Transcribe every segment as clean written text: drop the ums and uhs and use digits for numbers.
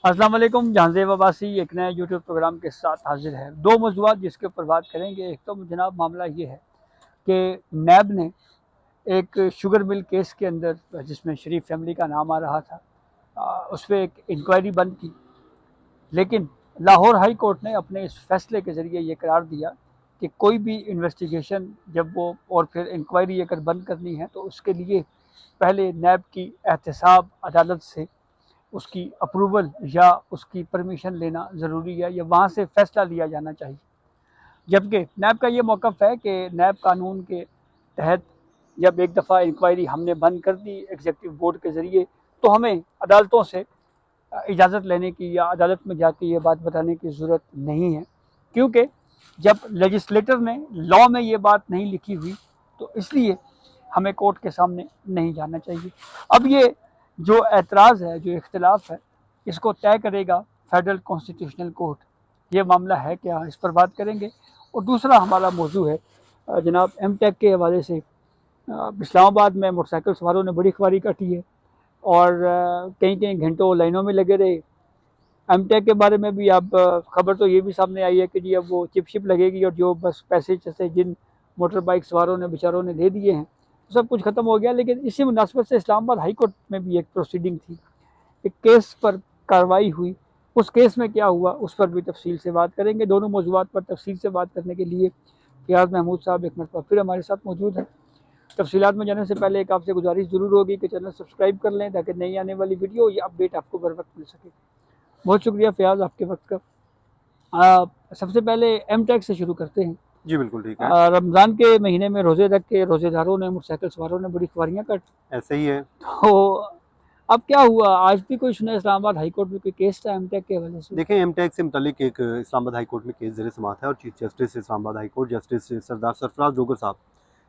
अस्सलाम वालेकुम। जहांजेब अब्बासी एक नए यूट्यूब प्रोग्राम के साथ हाजिर है। दो मौज़ूआत जिसके ऊपर बात करेंगे। एक तो जनाब मामला ये है कि नैब ने एक शुगर मिल केस के अंदर जिसमें शरीफ फैमिली का नाम आ रहा था, उस पर एक इंक्वायरी बंद की। लेकिन लाहौर हाई कोर्ट ने अपने इस फैसले के ज़रिए ये करार दिया कि कोई भी इन्वेस्टिगेशन जब वो और फिर इंक्वायरी अगर बंद करनी है तो उसके लिए पहले नैब की एहतसाब अदालत से उसकी अप्रूवल या उसकी परमिशन लेना ज़रूरी है, या वहाँ से फ़ैसला लिया जाना चाहिए। जबकि नैब का ये मौक़िफ़ है कि नैब कानून के तहत जब एक दफ़ा इंक्वायरी हमने बंद कर दी एग्जीक्यूटिव बोर्ड के ज़रिए, तो हमें अदालतों से इजाज़त लेने की या अदालत में जाके ये बात बताने की ज़रूरत नहीं है, क्योंकि जब लेजिस्लेटर ने लॉ में ये बात नहीं लिखी हुई तो इसलिए हमें कोर्ट के सामने नहीं जाना चाहिए। अब ये जो एतराज़ है, जो इख्तिलाफ है, इसको तय करेगा फेडरल कॉन्स्टिट्यूशनल कोर्ट। ये मामला है क्या, इस पर बात करेंगे। और दूसरा हमारा मौजू है जनाब एम टेक के हवाले से। इस्लामाबाद में मोटरसाइकिल सवारों ने बड़ी खुआरी काटी है और कई कई घंटों लाइनों में लगे रहे। एम टेक के बारे में भी अब खबर तो ये भी सामने आई है कि जी अब वो चिप शिप लगेगी और जो बस पैसे जैसे जिन मोटर बाइक सवारों ने बेचारों ने दे दिए हैं तो सब कुछ ख़त्म हो गया। लेकिन इसी मुनासबत से इस्लामाबाद हाई कोर्ट में भी एक प्रोसीडिंग थी, एक केस पर कार्रवाई हुई। उस केस में क्या हुआ उस पर भी तफसील से बात करेंगे। दोनों मौज़ूआत पर तफसील से बात करने के लिए फ़ियाज़ महमूद साहब एक मरतबा फिर हमारे साथ मौजूद हैं। तफसीलात में जाने से पहले एक आपसे गुजारिश ज़रूर होगी कि चैनल सब्सक्राइब कर लें ताकि नई आने वाली वीडियो या अपडेट आपको बर वक्त मिल सके। बहुत शुक्रिया फ़याज़ आपके वक्त का। सबसे पहले एम टेक से शुरू करते हैं। जी, बिल्कुल ठीक है। रमज़ान के महीने में रोज़े रख के रोज़ेदारों ने, मोटरसाइकिल सवारों ने बड़ी खुआरियाँ काटी। ऐसे ही है। तो अब क्या हुआ, आज भी कोई सुना इस्लामाबाद हाई कोर्ट में कोई केस था एम टेक के हवाले से? देखें, एमटेक से मुतल्लिक एक इस्लामाबाद हाई कोर्ट में केस ज़ेर समाअत है और chief justice Islamabad high court justice Sardar Sarfraz Dogar साहब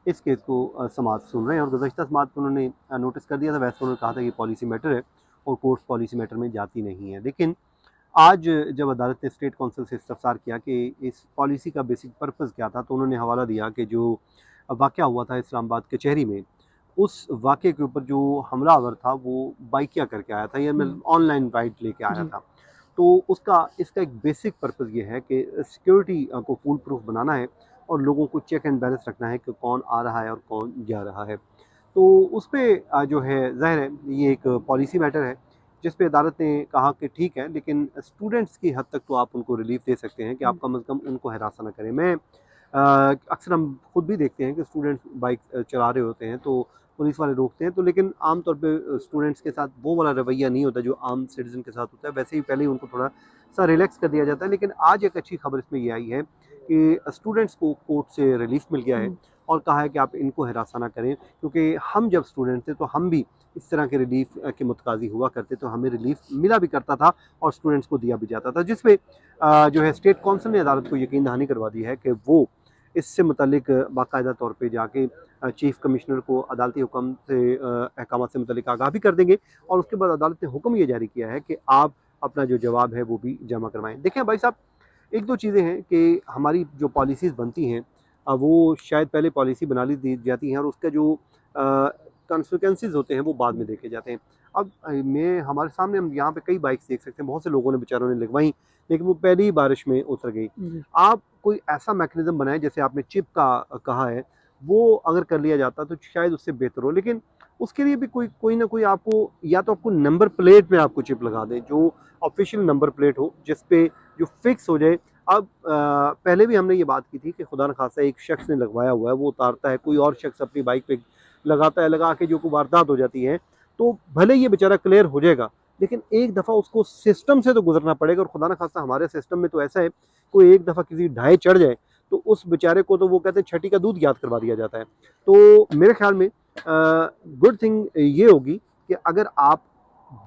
इस केस को समाअत सुन रहे हैं। और गुज़श्ता समाअत को उन्होंने नोटिस कर दिया था। वैसे उन्होंने कहा था कि पॉलिसी मैटर है और कोर्ट पॉलिसी मैटर में जाती नहीं है। लेकिन आज जब अदालत ने स्टेट काउंसिल से इस्तफसार किया कि इस पॉलिसी का बेसिक पर्पज़ क्या था, तो उन्होंने हवाला दिया कि जो वाक़या हुआ था इस्लामाबाद कचहरी में, उस वाक़ये के ऊपर जो हमलावर था वो बाइकिया करके आया था, या मतलब ऑनलाइन राइड लेके आया जी। था। तो उसका इसका एक बेसिक पर्पज़ ये है कि सिक्योरिटी को फूल प्रूफ बनाना है और लोगों को चेक एंड बैलेंस रखना है कि कौन आ रहा है और कौन जा रहा है। तो उस पे जो है ज़ाहिर है ये एक पॉलिसी मैटर है, जिस पे अदालत ने कहा कि ठीक है, लेकिन स्टूडेंट्स की हद तक तो आप उनको रिलीफ़ दे सकते हैं कि आप कम से कम उनको हरासा ना करें। अक्सर हम खुद भी देखते हैं कि स्टूडेंट्स बाइक चला रहे होते हैं तो पुलिस वाले रोकते हैं, तो लेकिन आम तौर पे स्टूडेंट्स के साथ वो वाला रवैया नहीं होता जो आम सिटीज़न के साथ होता है। वैसे ही पहले ही उनको थोड़ा सा रिलैक्स कर दिया जाता है। लेकिन आज एक अच्छी खबर इसमें ये आई है कि स्टूडेंट्स को कोर्ट से रिलीफ़ मिल गया है और कहा है कि आप इनको हरासा ना करें, क्योंकि हम जब स्टूडेंट थे तो हम भी इस तरह के रिलीफ़ के मुतकाज़ी हुआ करते, तो हमें रिलीफ़ मिला भी करता था और स्टूडेंट्स को दिया भी जाता था, जिस पे जो है स्टेट काउंसिल ने अदालत को यकीन दहानी करवा दी है कि वो इससे मुतल्लिक बाकायदा तौर पे जाके चीफ कमिश्नर को अदालती हुक्म से अहकाम से मुतल्लिक आगाह भी कर देंगे। और उसके बाद अदालत ने हुक्म ये जारी किया है कि आप अपना जो जवाब है वो भी जमा करवाएँ। देखें भाई साहब, एक दो चीज़ें हैं कि हमारी जो पॉलिसीज़ बनती हैं वो शायद पहले पॉलिसी बना ली दी जाती हैं और उसका जो कॉन्सिक्वेंसेज़ होते हैं वो बाद में देखे जाते हैं। अब मैं हमारे सामने हम यहाँ पे कई बाइक्स देख सकते हैं, बहुत से लोगों ने बेचारों ने लगवाई, लेकिन वो पहली ही बारिश में उतर गई। जी। आप कोई ऐसा मैकेनिज़्म बनाएँ, जैसे आपने चिप का कहा है, वो अगर कर लिया जाता तो शायद उससे बेहतर हो। लेकिन उसके लिए भी कोई ना कोई आपको, या तो आपको नंबर प्लेट में आपको चिप लगा दें, जो ऑफ़िशियल नंबर प्लेट हो, जिस पे जो फ़िक्स हो जाए। अब पहले भी हमने ये बात की थी कि खुदा न ख़ास्ता एक शख़्स ने लगवाया हुआ है, वो उतारता है, कोई और शख़्स अपनी बाइक पे लगाता है, लगा के जो कोई वारदात हो जाती है, तो भले ही ये बेचारा क्लियर हो जाएगा, लेकिन एक दफ़ा उसको सिस्टम से तो गुज़रना पड़ेगा। और खुदा न ख़ास्ता हमारे सिस्टम में तो ऐसा है, कोई एक दफ़ा किसी ढाई चढ़ जाए तो उस बेचारे को तो वो कहते हैं छठी का दूध याद करवा दिया जाता है। तो मेरे ख़्याल में गुड थिंग ये होगी कि अगर आप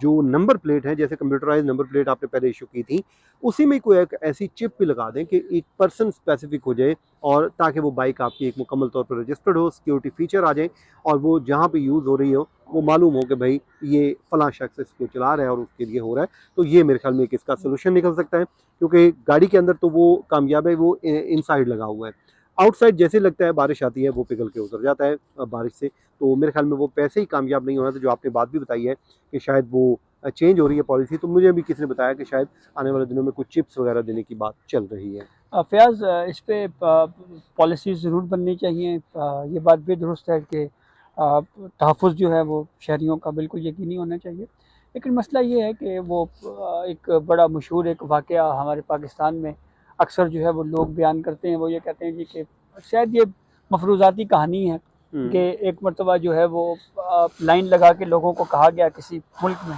जो नंबर प्लेट है, जैसे कंप्यूटराइज़ नंबर प्लेट आपने पहले इश्यू की थी, उसी में कोई एक ऐसी चिप भी लगा दें कि एक पर्सन स्पेसिफिक हो जाए, और ताकि वो बाइक आपकी एक मुकम्मल तौर पर रजिस्टर्ड हो, सिक्योरिटी फीचर आ जाए और वो जहाँ पे यूज़ हो रही हो वो मालूम हो कि भाई ये फ़लाँ शख़्स इसको चला रहा है और उसके लिए हो रहा है। तो ये मेरे ख़्याल में एक इसका सॉल्यूशन निकल सकता है, क्योंकि गाड़ी के अंदर तो वो कामयाब है, वो इनसाइड लगा हुआ है। आउटसाइड जैसे लगता है बारिश आती है वो पिघल के उतर जाता है बारिश से। तो मेरे ख़्याल में वो पैसे ही कामयाब नहीं होना था, जो आपने बात भी बताई है कि शायद वो चेंज हो रही है पॉलिसी, तो मुझे भी किसी ने बताया कि शायद आने वाले दिनों में कुछ चिप्स वगैरह देने की बात चल रही है। फयाज़, इस पे पॉलिसी ज़रूर बननी चाहिए। ये बात भी दुरुस्त है कि तहफ़्फ़ुज़ जो है वो शहरियों का बिल्कुल यकीनी होना चाहिए। लेकिन मसला ये है कि वो एक बड़ा मशहूर एक वाक़या हमारे पाकिस्तान में अक्सर जो है वो लोग बयान करते हैं। वो ये कहते हैं जी कि शायद ये मफरूज़ाती कहानी है कि एक मरतबा जो है वो लाइन लगा के लोगों को कहा गया किसी मुल्क में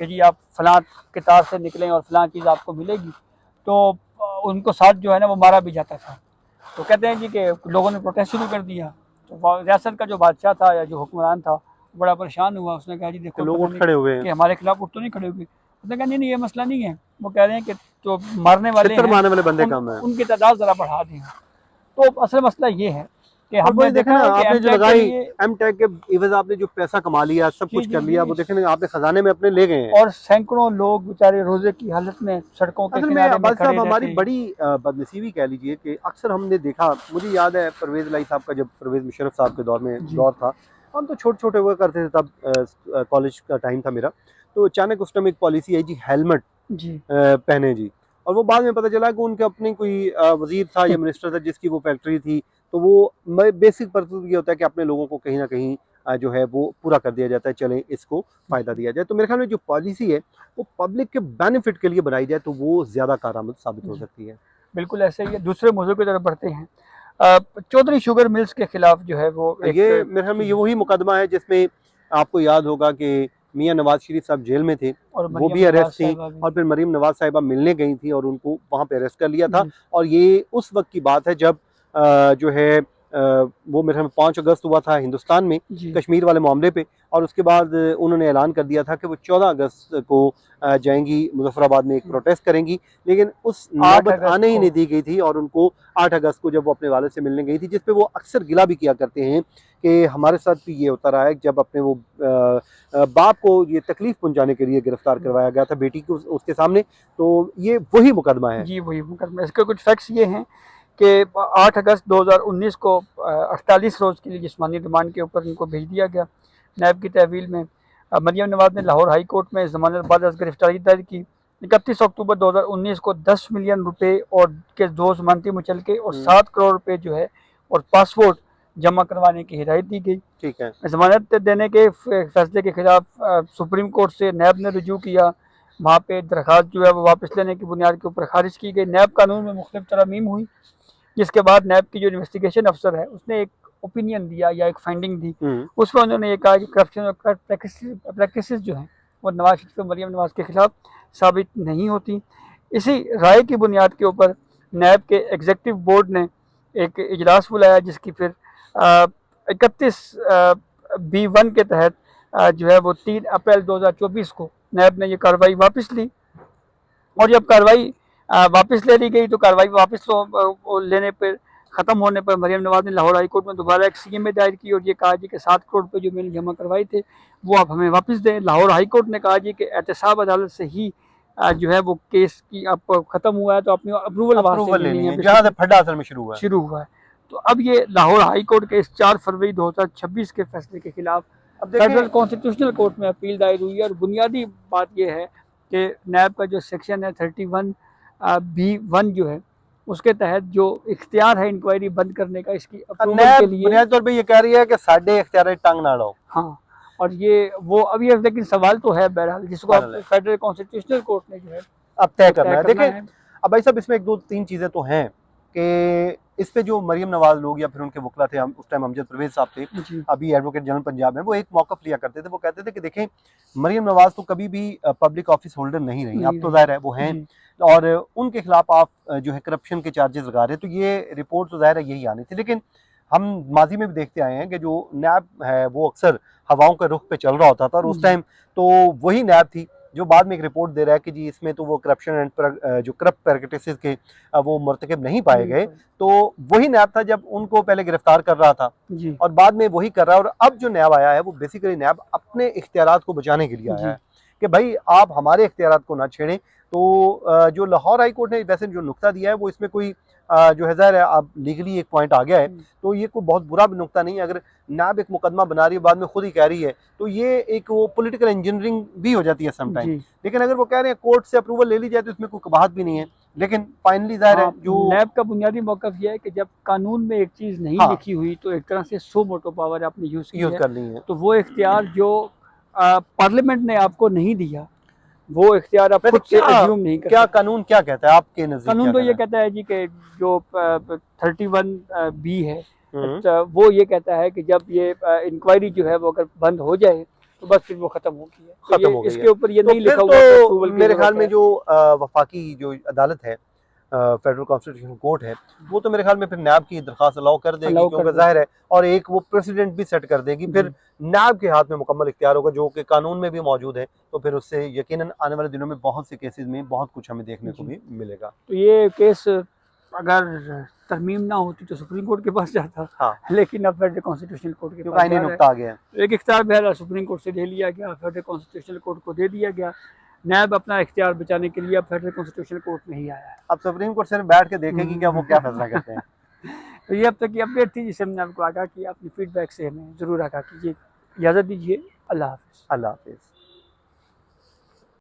कि जी आप फ़लाँ किताब से निकलें और फ़लाँ चीज़ आपको मिलेगी। तो उनको साथ जो है ना वो मारा भी जाता था। तो कहते हैं जी कि लोगों ने प्रोटेस्ट शुरू कर दिया। तो रियासत का जो बादशाह था या जो हुक्मरान था बड़ा परेशान हुआ। उसने कहा जी कि देखो लोग पता उठ नहीं खड़े हुए हैं, कि हमारे खिलाफ उठ तो नहीं खड़े हुए। उसने कहा नहीं नहीं ये मसला नहीं है। वो कह रहे हैं कि जो मारने वाले छितर हैं मारने वाले बंदे कम है। उनकी तादाद ज़रा बढ़ा दें। तो असल मसला ये है कि और हमने वही देखे देखा ना, है कि आपने जो एमटेक के लगाई लिए एम टैग के इवज, आपने जो पैसा कमा लिया, सब जी कुछ जी कर लिया, जी वो देखे ना आपने खजाने में अपने ले गए हैं। और सैकड़ों लोग बेचारे रोजे की हालत में सड़कों के असल में किनारे में अब्बास खड़े साहब, हमारी रहते हैं। बड़ी बदनसीबी कह लीजिए कि अक्सर हमने देखा, मुझे याद है परवेज़ इलाही साहब का, जब परवेज़ मुशर्रफ साहब के दौर में जी दौर था, हम तो छोटे छोटे हुआ करते थे तब, कॉलेज का टाइम था मेरा। तो अचानक उस टाइम एक पॉलिसी आई जी, हेलमेट जी पहने जी। और वो बाद में पता चला कि उनके अपनी कोई वज़ीर था या मिनिस्टर था जिसकी वो फैक्ट्री थी। तो वो बेसिक पर्पज़ ये होता है कि अपने लोगों को कहीं न कहीं जो है वो पूरा कर दिया जाता है, चलें इसको फ़ायदा दिया जाए। तो मेरे ख्याल में जो पॉलिसी है वो पब्लिक के बेनिफिट के लिए बनाई जाए तो वो ज़्यादा कारआमद साबित हो जी सकती है। बिल्कुल ऐसे ही है। दूसरे मौजू की तरफ बढ़ते हैं। चौधरी शुगर मिल्स के खिलाफ जो है वो एक ये मेरे ख्याल में ये वही मुकदमा है जिसमें आपको याद होगा कि मियाँ नवाज़ शरीफ साहब जेल में थे, और वो मरियम भी नवाज अरेस्ट थी, साहिबा भी। और फिर मरीम नवाज़ साहिबा मिलने गई थी और उनको वहाँ पे अरेस्ट कर लिया था। जी और ये उस वक़्त की बात है जब जो है वो मेरे ख्याल में 5 अगस्त हुआ था हिंदुस्तान में, जी कश्मीर वाले मामले पे। और उसके बाद उन्होंने ऐलान कर दिया था कि वो 14 अगस्त को जाएँगी मुज़फ़्फ़राबाद में एक प्रोटेस्ट करेंगी, लेकिन उस 8 नौबत अगस्त आने ही को। नहीं दी गई थी। और उनको 8 अगस्त को जब वो अपने वालिद से मिलने गई थी, जिस पे वो अक्सर गिला भी किया करते हैं कि हमारे साथ भी ये होता रहा है, जब अपने वो बाप को ये तकलीफ पहुंचाने के लिए गिरफ्तार करवाया गया था बेटी को उसके सामने। तो ये वही मुकदमा है। जी वही मुकदमा। इसके कुछ फैक्ट्स ये हैं कि 8 अगस्त 2019 को 48 रोज़ के लिए जिस्मानी रिमांड के ऊपर इनको भेज दिया गया नैब की तहवील में। मरियम नवाज ने लाहौर हाई कोर्ट में जमानत बाद अज गिरफ्तारी दर्ज की। 31 अक्टूबर 2019 को 10 मिलियन रुपए और के 2 जमानती मुचलके और 7 करोड़ रुपए जो है और पासपोर्ट जमा करवाने की हिदायत दी गई। ठीक है। जमानत देने के फैसले के खिलाफ सुप्रीम कोर्ट से नैब ने रुजू किया। वहाँ पे दरख्वास्त जो है वो वापस लेने की बुनियाद के ऊपर खारिज की गई। नैब कानून में मुख्तलिफ तरमीम हुई, जिसके बाद नैब की जो इन्वेस्टिगेशन अफसर है उसने एक ओपिनियन दिया या एक फाइंडिंग दी। उसमें उन्होंने ये कहा कि करप्शन और प्रैक्टिस जो हैं वो नवाज शरीफ और मरियम नवाज के खिलाफ साबित नहीं होती। इसी राय की बुनियाद के ऊपर नैब के एग्जीक्यूटिव बोर्ड ने एक इजलास बुलाया, जिसकी फिर 31B1 के तहत जो है वो 3 अप्रैल 2024 को नैब ने ये कार्रवाई वापस ली। और जब कार्रवाई वापस ले ली गई तो कार्रवाई वापस लेने पर ख़त्म होने पर मरियम नवाज ने लाहौर हाई कोर्ट में दोबारा एक CMA दायर की और ये कहा जी कि 7 करोड़ रुपये जो मैंने जमा करवाए थे वो आप हमें वापस दें। लाहौर हाई कोर्ट ने कहा जी कि एहतसाब अदालत से ही जो है वो केस की अब ख़त्म हुआ है, तो अपनी अप्रूवल वहाँ से अप्रूवल लेनी लेनी है, है जहाँ से बेसिकली फड्डा असल में शुरू हुआ है। शुरू हुआ है। तो अब ये लाहौर हाई कोर्ट के इस 4 फरवरी 2026 के फैसले के खिलाफ अब फेडरल देखें, कॉन्स्टिट्यूशनल कोर्ट में अपील दायर हुई है। और बुनियादी बात यह है कि नैब का जो सेक्शन है 31B1 जो है उसके तहत जो इख्तियार है इंक्वायरी बंद करने का, इसकी अप्रूवल के नैब लिए। बुनियादी तौर पे ये कह रही है कि साढ़े इख्तियार टंग ना लो। हाँ, और ये वो अभी लेकिन सवाल तो है बहरहाल, जिसको फाइनल अब है, फेडरल कॉन्स्टिट्यूशनल कोर्ट ने जो है अब तय वो करना तय है। करना देखें, है। अब भाई साहब इसमें एक दो तीन चीज़ें तो हैं कि इस पे जो मरियम नवाज लोग या फिर उनके वकला थे, हम उस टाइम अमजद परवेज साहब थे, जी अभी एडवोकेट जनरल पंजाब में, वो एक मौकफ लिया करते थे। वो कहते थे कि देखें, मरियम नवाज तो कभी भी पब्लिक ऑफिस होल्डर नहीं रही, अब नहीं तो नहीं ज़ाहिर है वो हैं। जी और उनके खिलाफ आप जो है करप्शन के चार्जेस लगा रहे हैं, तो ये रिपोर्ट तो ज़ाहिर है यही आनी थी। लेकिन हम माजी में भी देखते आए हैं कि जो नैब है वो अक्सर हवाओं के रुख पे चल रहा होता था, और उस जी टाइम तो वही नैब थी जो बाद में एक रिपोर्ट दे रहा है कि जी इसमें तो वो करप्शन एंड जो करप्ट प्रैक्टिसेस के वो मर्तकब नहीं पाए नहीं गए। पर तो वही नैब था जब उनको पहले गिरफ्तार कर रहा था, जी और बाद में वही कर रहा है। और अब जो नैब आया है वो बेसिकली नैब अपने इख्तियारात को बचाने के लिए आया है जी कि भाई आप हमारे इख्तियारात को ना छेड़ें, तो जो लाहौर हाई कोर्ट ने वैसे जो नुक्ता दिया है वो इसमें कोई जो है ज़ाहिर है अब लीगली एक पॉइंट आ गया है, तो ये कोई बहुत बुरा भी नुक्ता नहीं है। अगर नैब एक मुकदमा बना रही है बाद में खुद ही कह रही है तो ये एक वो पॉलिटिकल इंजीनियरिंग भी हो जाती है समटाइम। जी लेकिन अगर वो कह रहे हैं कोर्ट से अप्रूवल ले ली जाए तो इसमें कोई कबाहत भी नहीं है। लेकिन फाइनली ज़ाहिर है हाँ, जो नैब का बुनियादी मौक़िफ़ ये है कि जब कानून में एक चीज़ नहीं हाँ लिखी हुई तो एक तरह से सो मोटो पावर आपने यूज़ की यूज़ है, कर ली है। तो वो इख्तियार जो पार्लियामेंट ने आपको नहीं दिया, वो इख्तियार आप वैसे खुद से क्या एज्यूम नहीं कर क्या सकते। कानून क्या कहता है आपके नज़दीक, कानून क्या तो ये कहता कहता है जी कि जो 31 बी है, है? वो ये कहता है कि जब ये इंक्वायरी जो है वो अगर बंद हो जाए तो बस फिर वो ख़त्म हो गई है। तो खत्म ये हो गई इसके है। ऊपर ये तो नहीं फिर लिखा हुआ कि तो अप्रूवल की मेरे ख्याल ज़रूरत में है। जो वफाकी जो अदालत है, फेडरल कॉन्स्टिट्यूशन कोर्ट है, वो तो मेरे ख्याल में फिर नैब की दरख्वास्त अलाउ कर देगी, अलाउ कर क्योंकि देगी। ज़ाहिर है और एक वो प्रेसिडेंट भी सेट कर देगी। फिर जी। नैब के हाथ में मुकम्मल इख्तियार होगा जो कि कानून में भी मौजूद है। तो फिर उससे यकीनन आने वाले दिनों में बहुत से केसेस में बहुत कुछ हमें देखने को जी। भी मिलेगा। तो ये केस अगर तरमीम ना होती तो सुप्रीम कोर्ट के पास जाता, हाँ, लेकिन अब फेडरल कॉन्स्टिट्यूशनल कोर्ट के क्योंकि पास आईनी जा रहा नुकता आ गया है। है। एक इख्तियार बहरहाल सुप्रीम कोर्ट से ले लिया गया, फेडरल कॉन्स्टिट्यूशनल कोर्ट को दे दिया गया। नैब अपना इख्तियार बचाने के लिए अब फेडरल कॉन्स्टिट्यूशनल कोर्ट में ही आया है। अब सुप्रीम कोर्ट से बैठ के देखेगी क्या वो क्या फैसला करते हैं। तो ये अब तक की अपडेट थी जिसे हमने आपको आगाह किया। अपनी फीडबैक से हमें ज़रूर आगाह कीजिए। इजाज़त दीजिए। अल्लाह हाफ़िज़। अल्लाह हाफिज़।